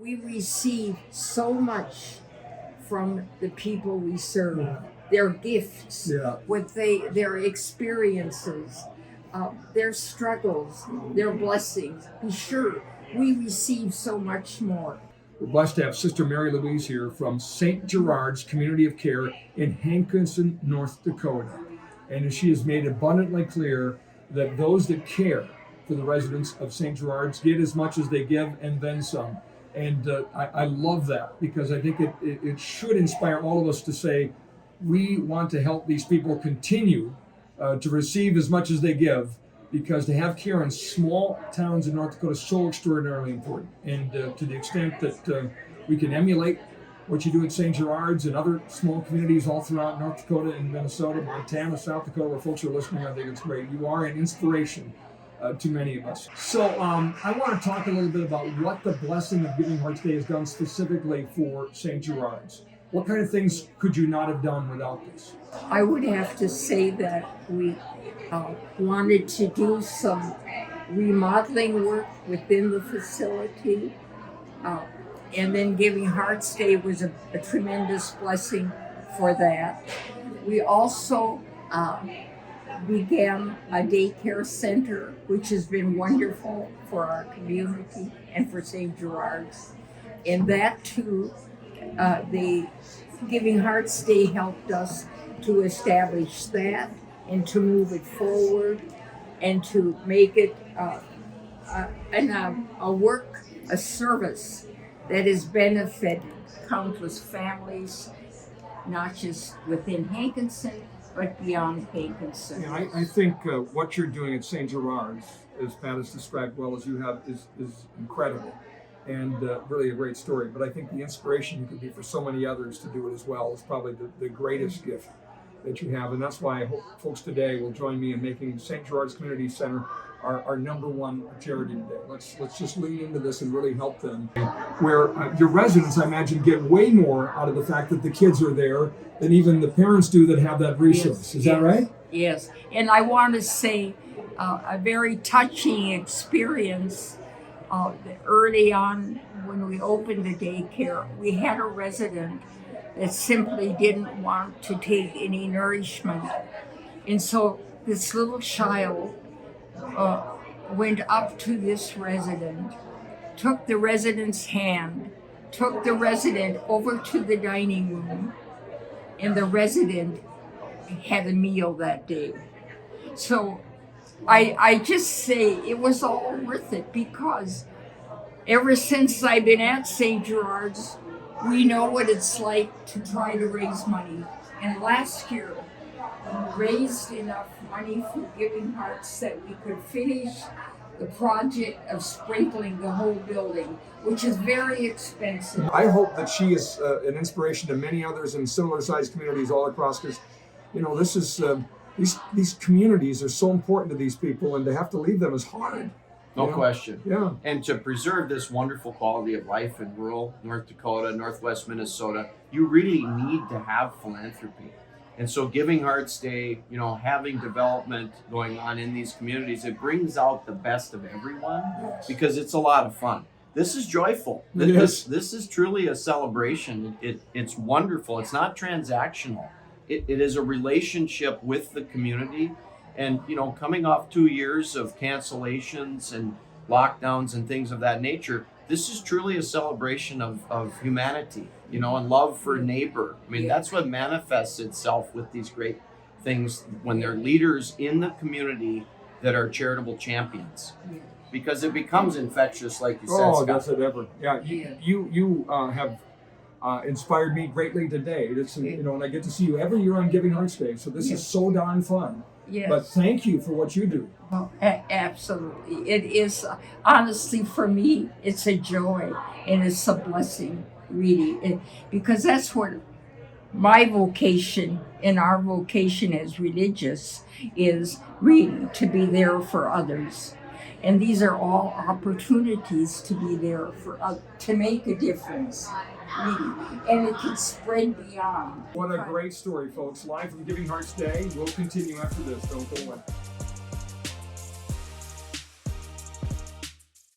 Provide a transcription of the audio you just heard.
we receive so much from the people we serve, their gifts, their experiences, their struggles, their blessings. Be sure we receive so much more. We're blessed to have Sister Mary Louise here from St. Gerard's Community of Care in Hankinson, North Dakota. And she has made abundantly clear that those that care for the residents of St. Gerard's get as much as they give and then some. And I love that, because I think it should inspire all of us to say, we want to help these people continue to receive as much as they give, because to have care in small towns in North Dakota is so extraordinarily important. And to the extent that we can emulate what you do at St. Gerard's and other small communities all throughout North Dakota and Minnesota, Montana, South Dakota, where folks are listening, I think it's great. You are an inspiration to many of us. So I want to talk a little bit about what the blessing of Giving Hearts Day has done specifically for St. Gerard's. What kind of things could you not have done without this? I would have to say that we wanted to do some remodeling work within the facility, and then Giving Hearts Day was a tremendous blessing for that. We also began a daycare center, which has been wonderful for our community and for St. Gerard's. And that too, the Giving Hearts Day helped us to establish that and to move it forward and to make it a service that has benefited countless families, not just within Hankinson, but beyond Hankinson. Yeah, I think what you're doing at St. Gerard's, as Pat has described well as you have, is incredible and really a great story. But I think the inspiration you could be for so many others to do it as well is probably the greatest gift that you have. And that's why I hope folks today will join me in making St. Gerard's Community Center our number one charity today. Let's just lean into this and really help them. Where your residents, I imagine, get way more out of the fact that the kids are there than even the parents do that have that resource. Is that right? Yes. And I want to say a very touching experience early on when we opened the daycare. We had a resident that simply didn't want to take any nourishment. And so this little child went up to this resident, took the resident's hand, took the resident over to the dining room, and the resident had a meal that day. So I just say it was all worth it, because ever since I've been at St. Gerard's, we know what it's like to try to raise money. And last year, we raised enough money for Giving Hearts that we could finish the project of sprinkling the whole building, which is very expensive. I hope that she is an inspiration to many others in similar sized communities all across, because, you know, this is these communities are so important to these people, and to have to leave them is hard. No question. Yeah. And to preserve this wonderful quality of life in rural North Dakota, Northwest Minnesota, you really need to have philanthropy. And so Giving Hearts Day, you know, having development going on in these communities, it brings out the best of everyone, because it's a lot of fun. This is joyful. Yes. This is truly a celebration. It's wonderful. It's not transactional. It is a relationship with the community. And, you know, coming off 2 years of cancellations and lockdowns and things of that nature, this is truly a celebration of humanity, you know, and love for neighbor. I mean, that's what manifests itself with these great things when they're leaders in the community that are charitable champions, because it becomes infectious, like you said, Oh, Scott. does it ever? Yeah, you have inspired me greatly today. It's, you know, and I get to see you every year on Giving Hearts Day, so this is so darn fun. Yes. But thank you for what you do. Well, absolutely. It is, honestly, for me, it's a joy and it's a blessing, really. Because that's what my vocation and our vocation as religious is, really, to be there for others. And these are all opportunities to be there for to make a difference, really. And it can spread beyond. What a great story, folks. Live from Giving Hearts Day. We'll continue after this. Don't go away.